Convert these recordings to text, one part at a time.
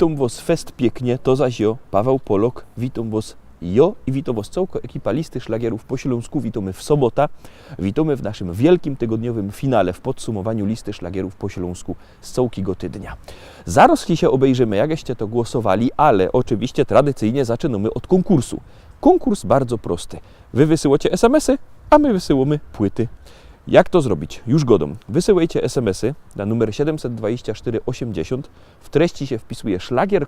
Witam was fest pięknie, to zaś jo, Paweł Polok, witam was jo i witam was całko ekipa Listy Szlagierów po Śląsku. Witamy w sobotę, witamy w naszym wielkim tygodniowym finale, w podsumowaniu Listy Szlagierów po Śląsku z całkiego tydnia. Zaraz się obejrzymy, jakście to głosowali, ale oczywiście tradycyjnie zaczynamy od konkursu. Konkurs bardzo prosty. Wy wysyłacie SMS-y, a my wysyłamy płyty. Jak to zrobić? Już godą. Wysyłajcie SMS-y na numer 72480. W treści się wpisuje szlagier.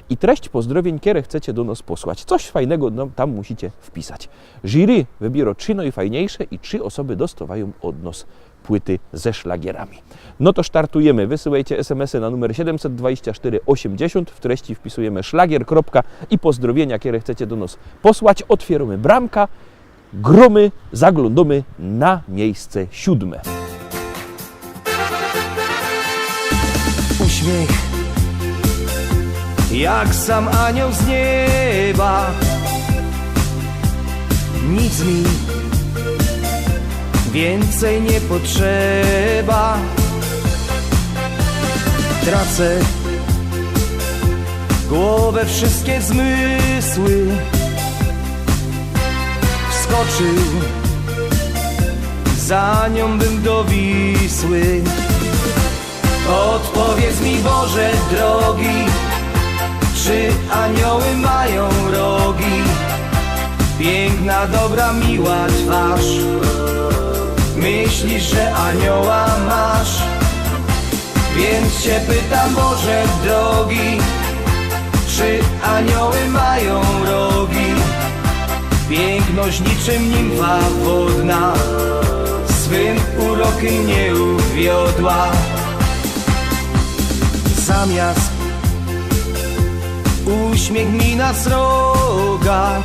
I treść pozdrowień, które chcecie do nas posłać. Coś fajnego tam musicie wpisać. Jury wybiera 3 najfajniejsze i 3 osoby dostawają od nas płyty ze szlagierami. No to startujemy. Wysyłajcie SMS-y na numer 72480. W treści wpisujemy szlagier. I pozdrowienia, które chcecie do nas posłać. Otwieramy bramka. Gromy, zaglądamy na miejsce 7. Uśmiech jak sam anioł z nieba, nic mi więcej nie potrzeba. Tracę głowę, wszystkie zmysły. Skoczył za nią bym do Wisły. Odpowiedz mi, Boże drogi, czy anioły mają rogi? Piękna, dobra, miła twarz. Myślisz, że anioła masz? Więc cię pytam, Boże drogi, czy anioły mają rogi? Piękność niczym nimfa wodna, swym urokiem nie uwiodła. Zamiast uśmiech mi na sroga,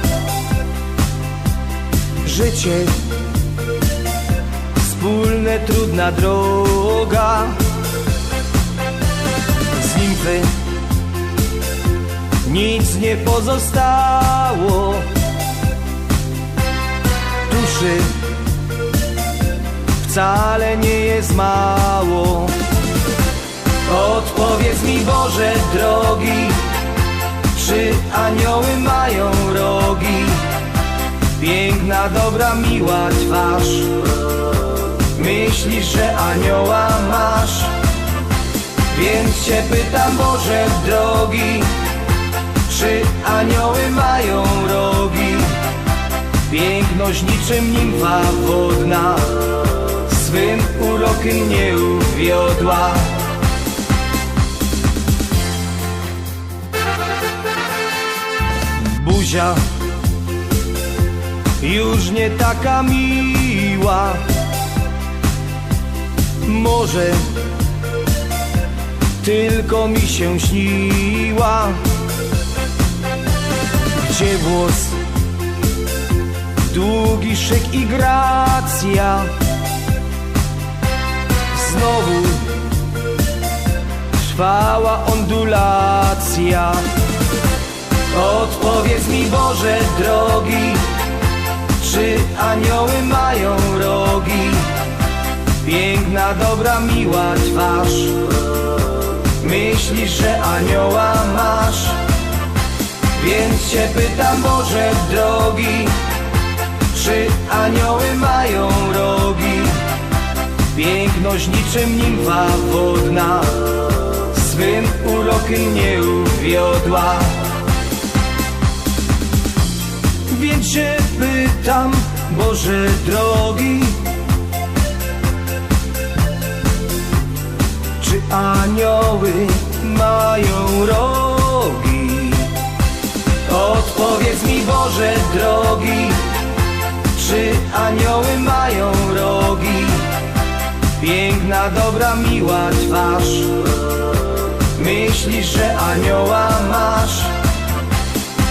życie wspólne, trudna droga. Z nimfy nic nie pozostało, duszy wcale nie jest mało. Odpowiedz mi, Boże drogi, czy anioły mają rogi? Piękna, dobra, miła twarz. Myślisz, że anioła masz? Więc cię pytam, Boże drogi, czy anioły mają rogi? Piękność niczym nimfa wodna, swym urokiem nie uwiodła. Buzia już nie taka miła, może tylko mi się śniła. Gdzie włos, długi szyk i gracja, znowu trwała ondulacja. Odpowiedz mi, Boże drogi, czy anioły mają rogi? Piękna, dobra, miła twarz. Myślisz, że anioła masz? Więc cię pytam, Boże drogi, czy anioły mają rogi? Piękność niczym nimfa wodna, swym urokiem nie uwiodła. Więc się pytam, Boże drogi, czy anioły mają rogi? Odpowiedz mi, Boże drogi, czy anioły mają rogi? Piękna, dobra, miła twarz. Myślisz, że anioła masz?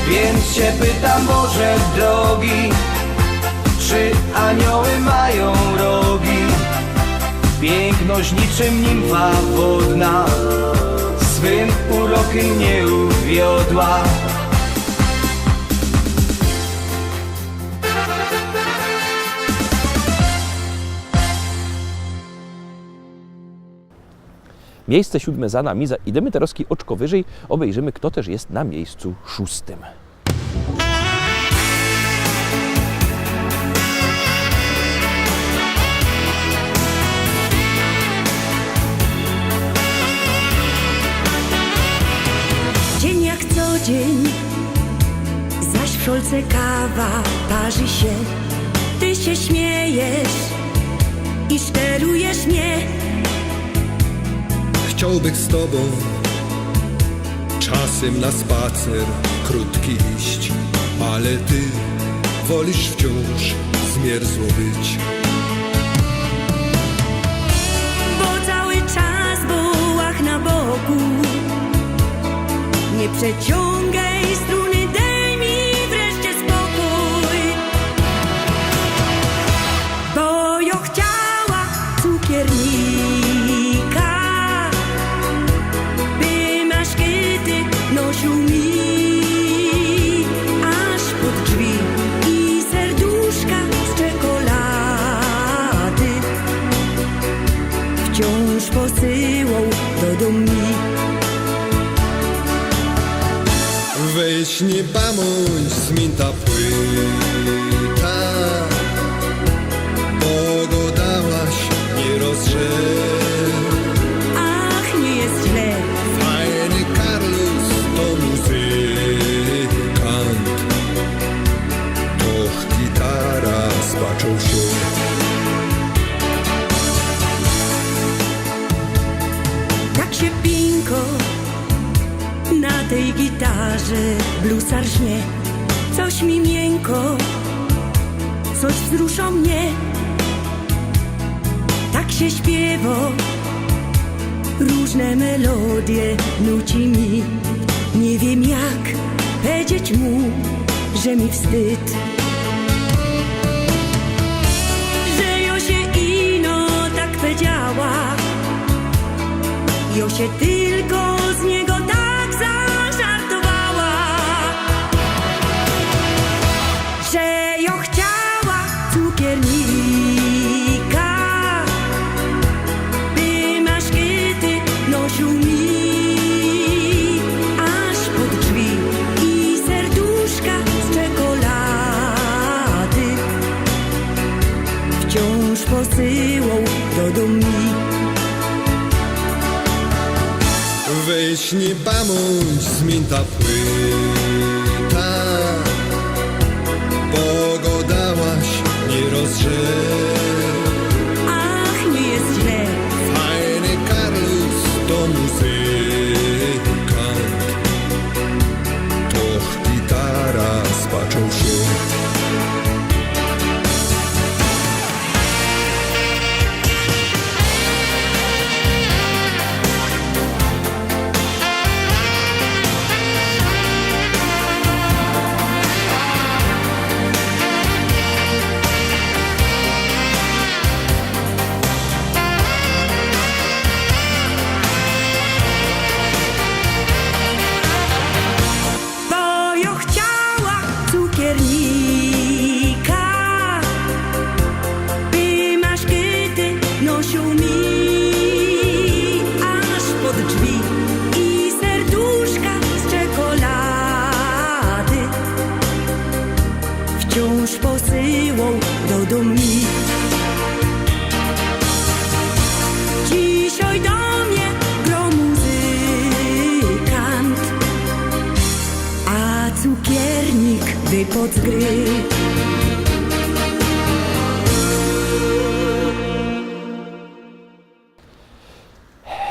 Więc cię pytam, Boże drogi, czy anioły mają rogi? Piękność niczym nimfa wodna, swym urokiem nie uwiodła. Miejsce 7 za nami, idziemy teraz oczko wyżej, obejrzymy, kto też jest na miejscu 6. Dzień jak co dzień, zaś w szolce kawa parzy się. Ty się śmiejesz i szczerujesz mnie. Chciałbym z tobą czasem na spacer krótki iść, ale ty wolisz wciąż zmierzło być. Bo cały czas wołach na boku. Nie przeciągaj struny, daj mi wreszcie spokój. Bo ja chciała cukiernika, by maszkyty nosił mi aż pod drzwi i serduszka z czekolady wciąż posyłał do domu. Weź nie bądź zmięta płyta, bo go dałaś nie rozrze. Ach, nie jest źle. Fajny Carlos to muzykant, doch gitara spaczą się. Tak się pinko na tej gitarze bluesar żnie. Coś mi miękko, coś wzrusza mnie. Tak się śpiewa, różne melodie nuci mi. Nie wiem jak powiedzieć mu, że mi wstyd, że ja się ino tak powiedziała. Ja się tylko z niego tak zażartowała, że ja chciała cukiernika, by maszkyty nosił mi aż pod drzwi i serduszka z czekolady wciąż posyłał do domu. Weź nie bądź zmięta płyta, bo go dałaś nie rozrze. Ach, nie jest źle. Fajny Carlos to muzykant, doch gitara spaczą się. Bo ja chciała cukiernika, by maszkyty nosił mi aż pod drzwi i serduszka z czekolady wciąż posyłał do domu. Dzisiaj do mnie gra muzykant, a cukiernik wypadł z gry.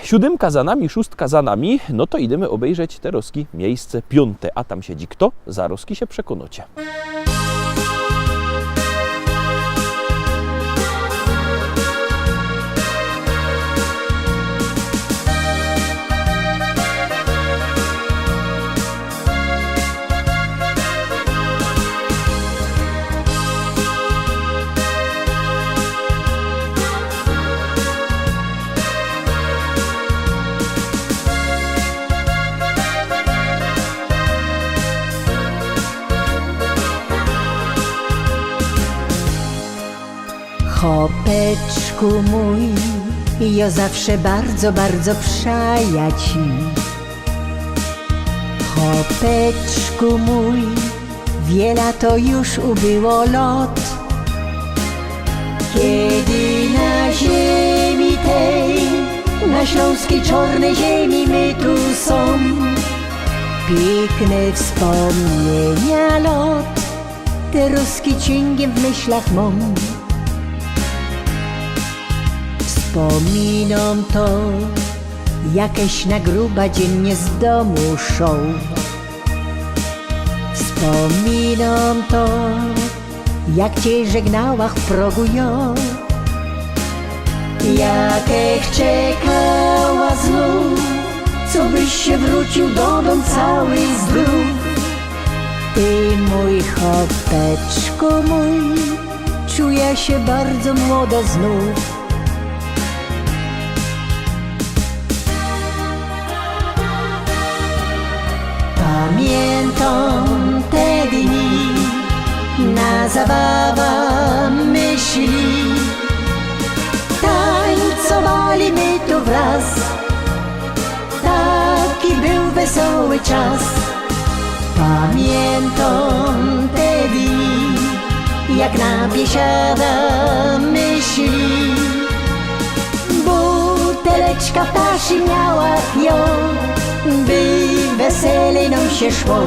7 za nami, 6 za nami, no to idziemy obejrzeć te roski miejsce 5, a tam siedzi kto? Za roski się przekonacie. Chopeczku mój, i ja zawsze bardzo, bardzo przaja ci. Chłopeczku mój, wiele to już ubyło lot, kiedy na ziemi tej, na śląskiej czarnej ziemi my tu są. Piękne wspomnienia lot, te ruski ciągiem w myślach mam. Wspominam to, jakieś na gruba dziennie z domu szą. Wspominam to, jak cię żegnała w progu ja. Jakech czekała znów, co byś się wrócił do domu cały zdrów. Ty mój chłopeczku mój, czuję się bardzo młodo znów. Pamiętam te dni, na zabawa myśli, tańcowali my tu wraz, taki był wesoły czas. Pamiętam te dni, jak na biesiada myśli, buteleczka ptaszy miała ją, by weselej nam się szło.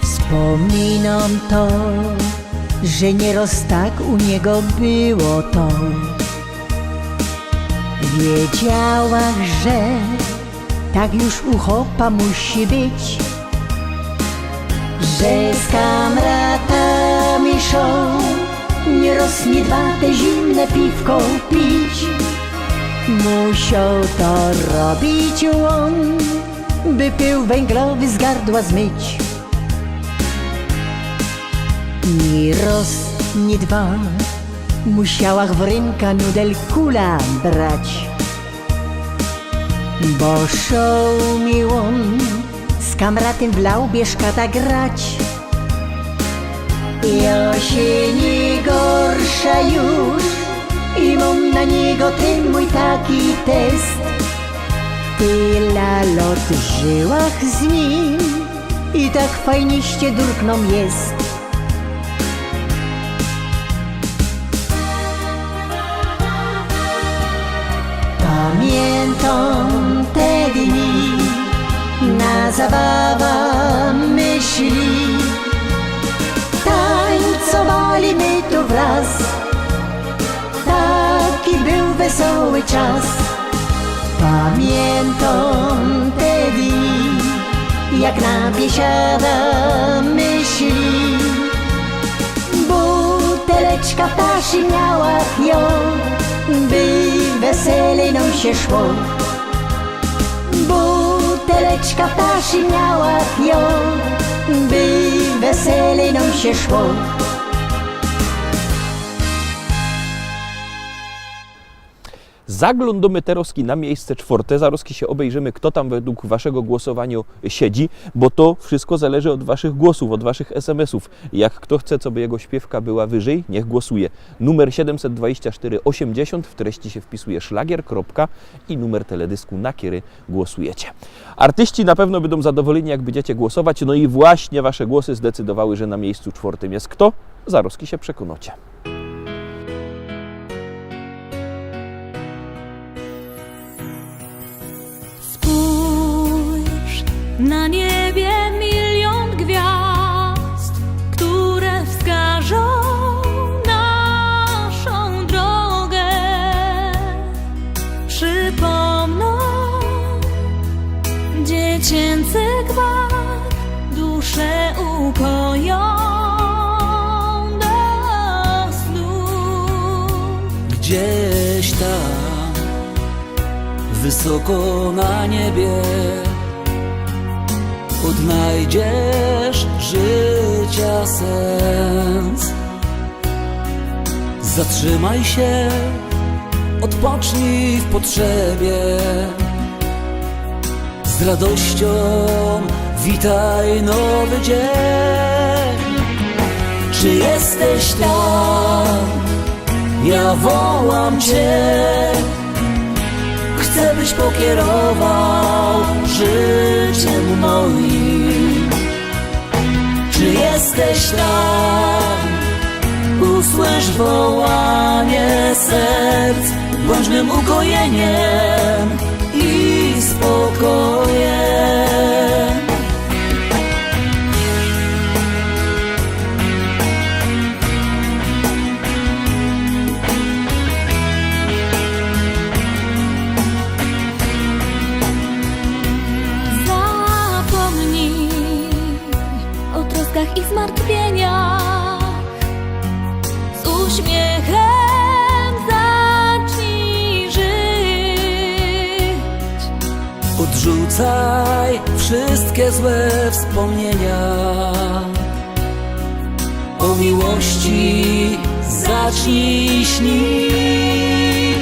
Wspominam to, że nieraz tak u niego było to. Wiedziałam, że tak już u chłopa musi być, że z kamratami szą, nieraz nie dwa te zimne piwko pić. Musiał to robić on, by pył węglowy z gardła zmyć. Ni raz, ni dwa, musiała w ręka nudel kula brać, bo szał mi on z kamratem w laubie szkata grać. Ja się nie gorsza już i mam na niego ten mój taki test. Tyle lot w żyłach z nim i tak fajniście durkną jest. Pamiętam te dni, na zabawa myśli, tańcowali my tu wraz, taki był wesoły czas. Pamiętam te dni, jak na biesiada myśli, buteleczka ptaszy miała ją, by weselej nam się szło. Buteleczka ptaszy miała ją, by weselej nam się szło. Zaglądamy teraz na miejsce czwarte, zaraz się obejrzymy, kto tam według waszego głosowania siedzi, bo to wszystko zależy od waszych głosów, od waszych SMS-ów. Jak kto chce, co by jego śpiewka była wyżej, niech głosuje. Numer 72480, w treści się wpisuje szlagier, kropka i numer teledysku, na który głosujecie. Artyści na pewno będą zadowoleni, jak będziecie głosować, no i właśnie wasze głosy zdecydowały, że na miejscu czwartym jest kto? Zaraz się przekonacie. Na niebie milion gwiazd, które wskażą naszą drogę, przypomną dziecięcy gwar, duszę ukoją do snu. Gdzieś tam, wysoko na niebie, odnajdziesz życia sens. Zatrzymaj się, odpocznij w potrzebie, z radością witaj nowy dzień. Czy jesteś tam, ja wołam Cię. Chcę, byś pokierował życiem moim. Czy jesteś tam? Usłysz wołanie serc, bądź mym ukojeniem i spokojem. Zapomnij o troskach i zmartwieniach, z uśmiechem zacznij żyć. Odrzucaj wszystkie złe wspomnienia, o miłości zacznij śnić.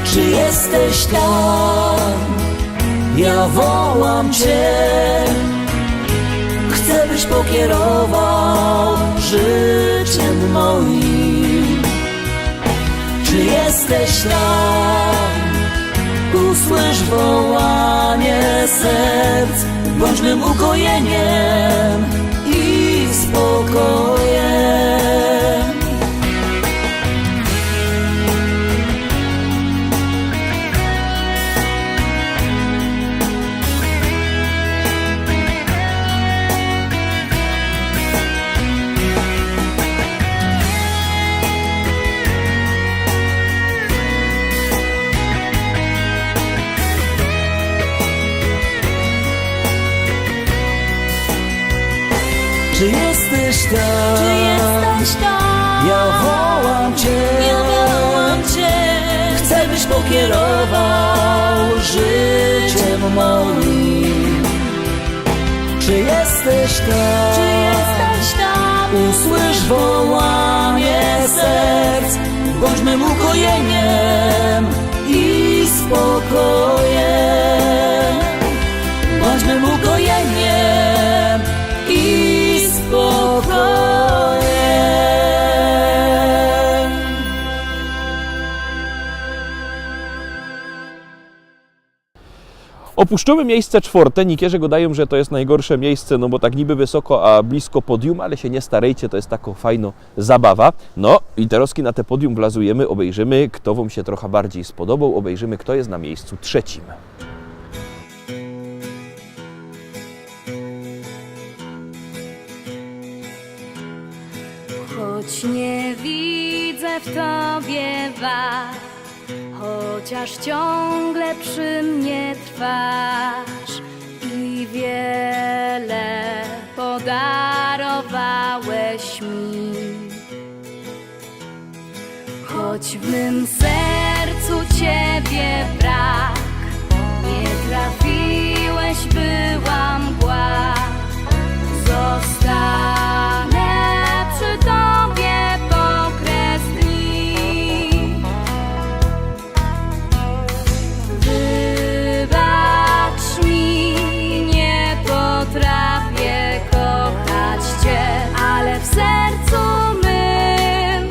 Czy jesteś tam? Ja wołam Cię. Chcę, byś pokierował życiem moim. Czy jesteś tam? Usłysz wołanie serc, bądź mym ukojeniem i spokojem. Czy jesteś tam? Czy jesteś tam? Ja wołam Cię. Ja wołam Cię. Chcę, byś pokierował życiem moim. Czy jesteś tam? Czy jesteś tam? Usłysz wołanie serc, bądź mym ukojeniem i spokojem. Bądź mym ukojeniem i spokojem. Opuszczone miejsce czwarte. Niekierzy gadają, że to jest najgorsze miejsce, no bo tak niby wysoko, a blisko podium, ale się nie starejcie, to jest taka fajna zabawa. No i teraz na te podium wlazujemy, obejrzymy, kto Wam się trochę bardziej spodobał, obejrzymy, kto jest na miejscu trzecim. Choć nie widzę w Tobie wad, chociaż ciągle przy mnie trwasz i wiele podarowałeś mi. Choć w mym sercu Ciebie brak, nie trafiłeś, była mgła. Zostanę przy Tobie po kres dni. Wybacz mi, nie potrafię kochać Cię, ale w sercu mym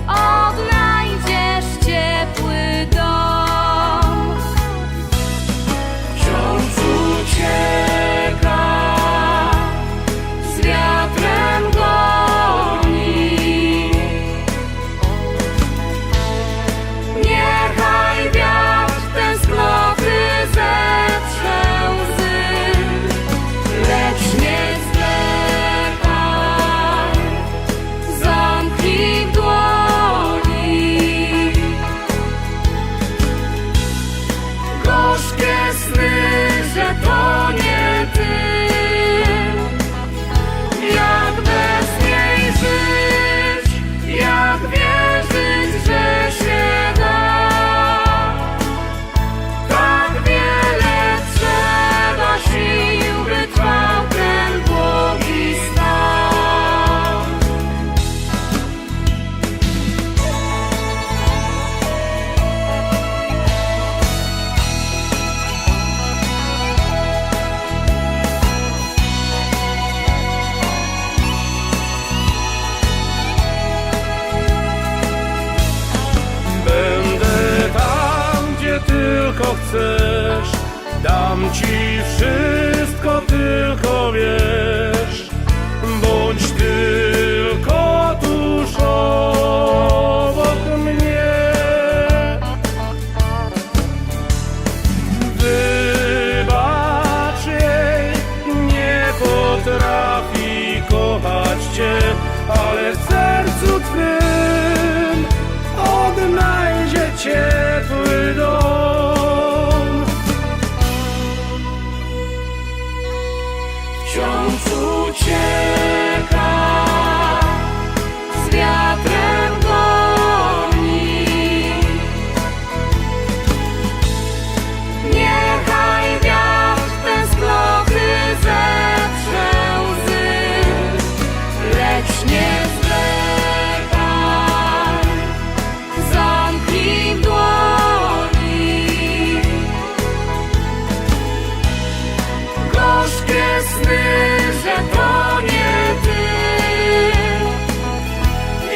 odnajdziesz ciepły dom. Wciąż ucieka z wiatrem. tylko chcesz, dam ci wszystko, tylko wiesz. Bądź tylko tuż obok mnie. Wybacz jej, nie potrafi kochać cię, ale w sercu twym odnajdzie ciepły dom. Wciąż ucieka, z wiatrem goni. Niechaj wiatr tęsknoty zeprze łzy, lecz nie zwlekaj, zamknij w dłoni gorzkie sny, że to nie ty.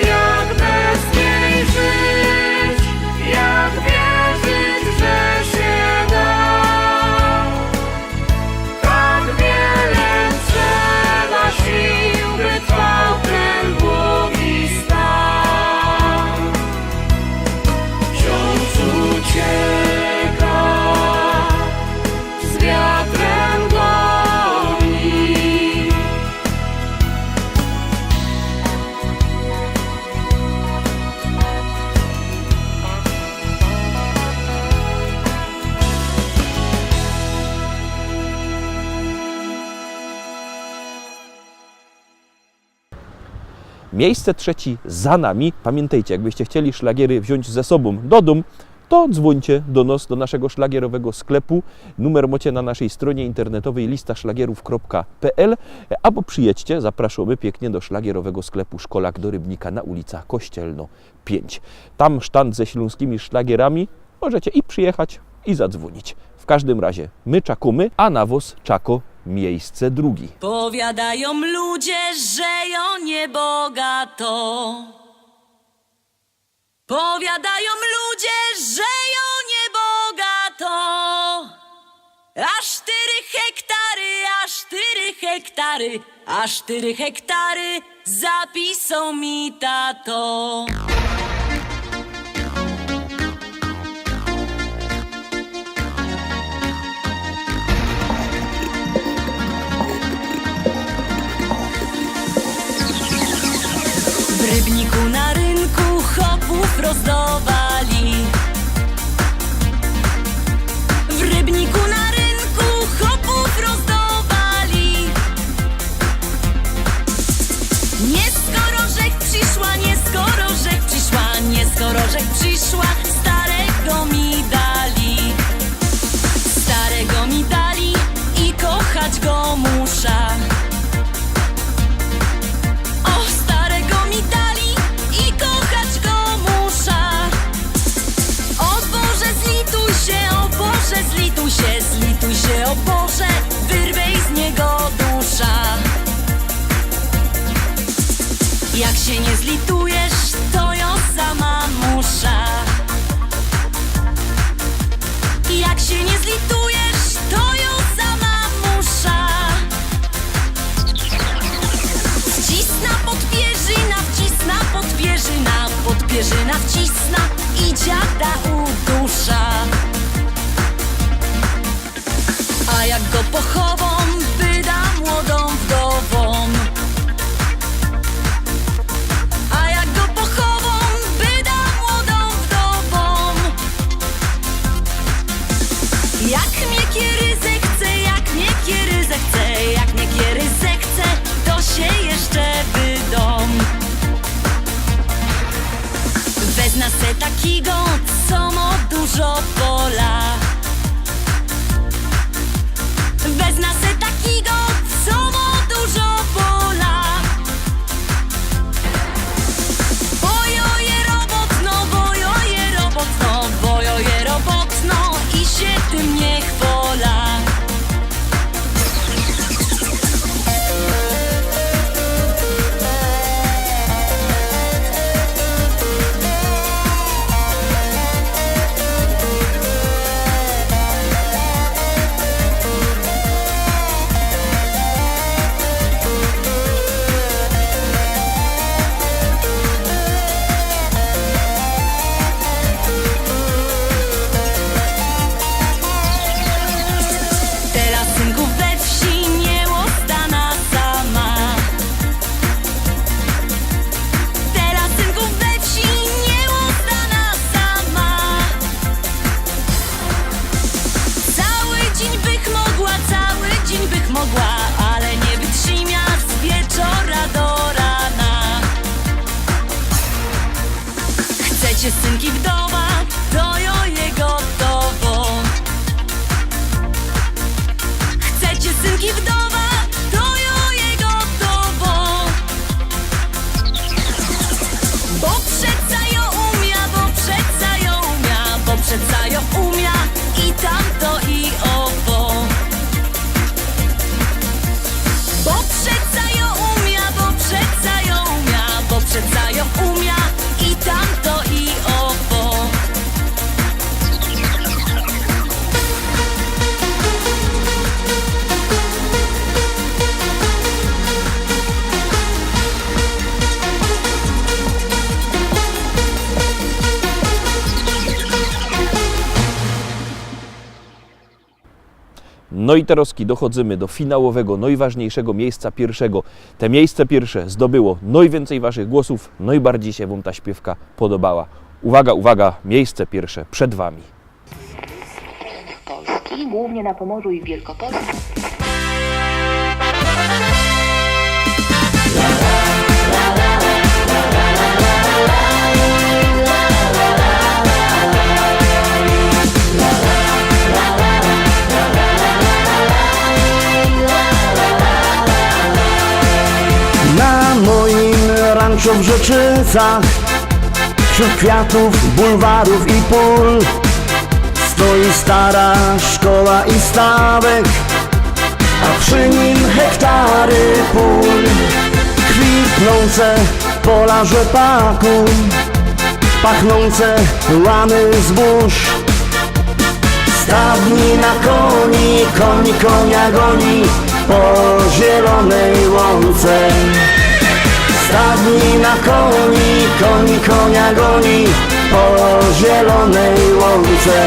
Jak bez niej żyć, jak wierzyć, że się da. Tak wiele trzeba sił, by trwał ten długi stan. wciąż ucieka, Z wiatrem goni. Miejsce trzecie za nami. Pamiętajcie, jakbyście chcieli szlagiery wziąć ze sobą do domu, to dzwońcie do nas, do naszego szlagierowego sklepu. Numer macie na naszej stronie internetowej listaszlagierów.pl albo przyjedźcie, zapraszamy pięknie do szlagierowego sklepu Szkolak do Rybnika na ulica Kościelno 5. Tam sztand ze śląskimi szlagierami. Możecie i przyjechać, i zadzwonić. W każdym razie my czakamy, a na was czako miejsce drugie. Powiadają ludzie, że ją niebogato. Powiadają ludzie, że ją niebogato. Aż 4 hektary, aż 4 hektary, aż 4 hektary zapisał mi tato. W Rybniku na rynku chopów rozdawali. W Rybniku na rynku chopów rozdawali. Nie skoro rzek przyszła, nie skoro rzek przyszła, nie skoro rzek przyszła, starego mi dali. Starego mi dali i kochać go muszę. Zlituj się, o Boże, wyrwej z niego dusza. Jak się nie zlitujesz, to ją sama muszę. Jak się nie zlitujesz, to ją sama muszę. Wcisna podpierzyna, wcisna podpierzyna, podpierzyna wcisna i dziada udusza. A jak go pochowam, wyda młodą wdową. A jak go pochowam, wyda młodą wdową. Jak mnie kiery zechce, jak mnie kiery zechce, jak mnie kiery zechce, to się jeszcze wydom. Wezna se takiego, co ma dużo pola. Wezna se takiego, co ma dużo pola. Bojoje robotno, bojoje robotno, bojoje robotno i się tym nie chwola. Chcecie synki wdowa, to jo je gotowo. Chcecie synki wdowa, to jo je gotowo. Bo przeca jo umia, bo przeca jo umia, bo przeca jo umia i tamto i owo. Bo przeca jo umia, bo przeca jo umia, bo przeca jo umia i tamto i owo. No i teraz dochodzimy do finałowego, najważniejszego miejsca pierwszego. Te miejsce pierwsze zdobyło najwięcej waszych głosów, najbardziej się wam ta śpiewka podobała. Uwaga, uwaga, miejsce pierwsze przed wami. Polski, głównie na Pomorzu i w Wielkopolsce. Na moim ranczu w Rzeczycach, wśród kwiatów, bulwarów i pól, stoi stara szkoła i stawek, a przy nim hektary pól. Kwitnące pola rzepaku, pachnące łany zbóż. Stadnina koni, koni konia goni po zielonej łące. Stadnina koni, koni konia goni po zielonej łące.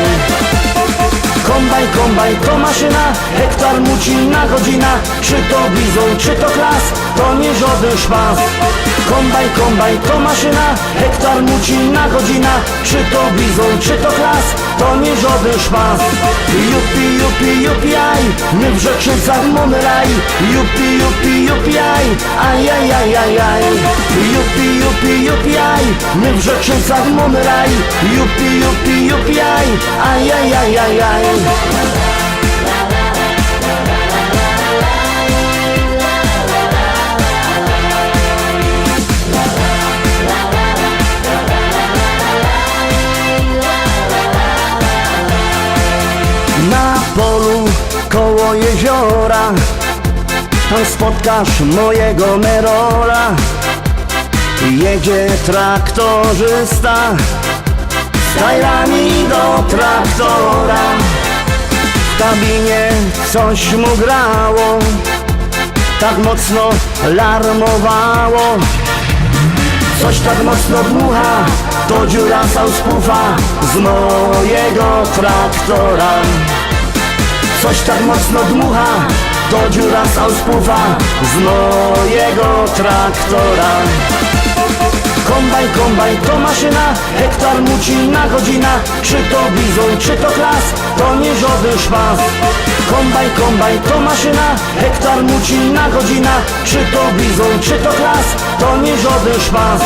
Kombajn, kombajn to maszyna, hektar mucina godzina. Czy to bizon, czy to klas, to nie żaden szpas. Kombajn, kombajn to maszyna, hektar mucina godzina. Czy to bizon, czy to klas, to nie żaden szpas. Jupi, jupi, jupi, aj, my w Rzeczycach mamy raj. Jupi, jupi, jupi, aj, aj, aj, aj, aj, aj. Jupi, jupi, jupi, aj, my w Rzeczycach mamy raj. Jupi, jupi, jupi, aj, aj, aj, aj, aj, aj. Na polu koło jeziora tam spotkasz mojego Merola. Jedzie traktorzysta z tajrami do traktora. W kabinie coś mu grało, tak mocno larmowało. Coś tak mocno dmucha, to dziura sauspufa z mojego traktora. Coś tak mocno dmucha, to dziura sauspufa z mojego traktora. Kombajn, kombajn to maszyna, hektar mucina godzina. Czy to bizon, czy to klas, to nie żaden szpas. Kombajn, kombajn to maszyna, hektar mucina godzina. Czy to bizon, czy to klas, to nie żaden szpas.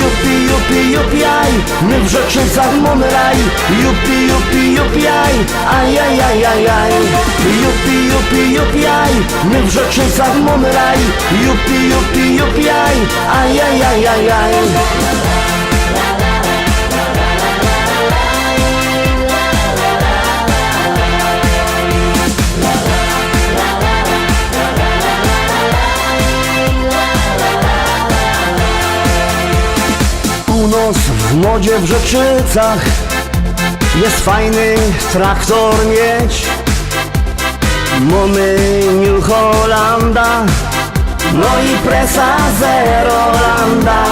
Jupi, jupi, jupi, aj, my w Rzeczycach mamy raj. Jupi, jupi, jupi, aj, aj, aj, aj, aj, aj. Jupi, jupi, jupi, aj, my w Rzeczycach mamy raj. Jupi, jupi, jupi, aj, aj, aj, aj, aj, aj. U nas w modzie w Rzeczycach jest fajny traktor mieć. Mamy New Hollanda, no i presa Zerolanda.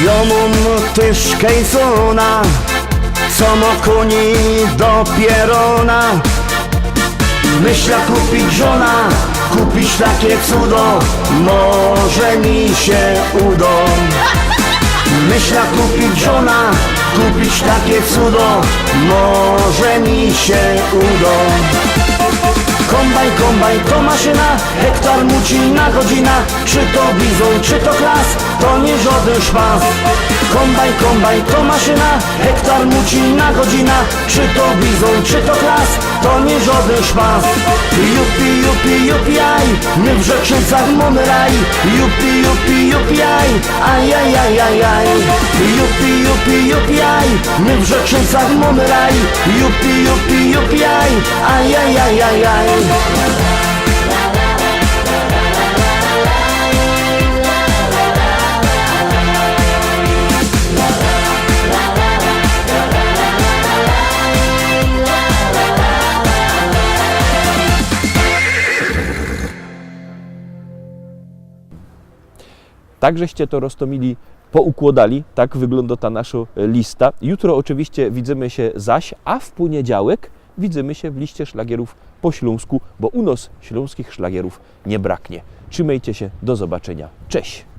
Ja mam też Kejsona, co ma koni do pierona. Myślę kupić żona, kupić takie cudo, może mi się uda. Myślę kupić żona, kupić takie cudo, może mi się uda. Kombajn, kombajn to maszyna, hektar mucina godzina. Czy to bizon, czy to klas, to nie żaden szpas. Kombajn to maszyna, hektar muci na godzina. Czy to bizon, czy to klas, to nie żaden szpas. Jupi, aj, my w Rzeczycach mamy raj. Jupi, aj, ajajajajaj. Jupi, aj, my w Rzeczycach mamy raj. Jupi, aj, ajajajajaj. Tak żeście to roztomili, poukładali, tak wygląda ta nasza lista. Jutro oczywiście widzimy się zaś, a w poniedziałek widzimy się w liście szlagierów po śląsku, bo u nas śląskich szlagierów nie braknie. Trzymajcie się, do zobaczenia. Cześć!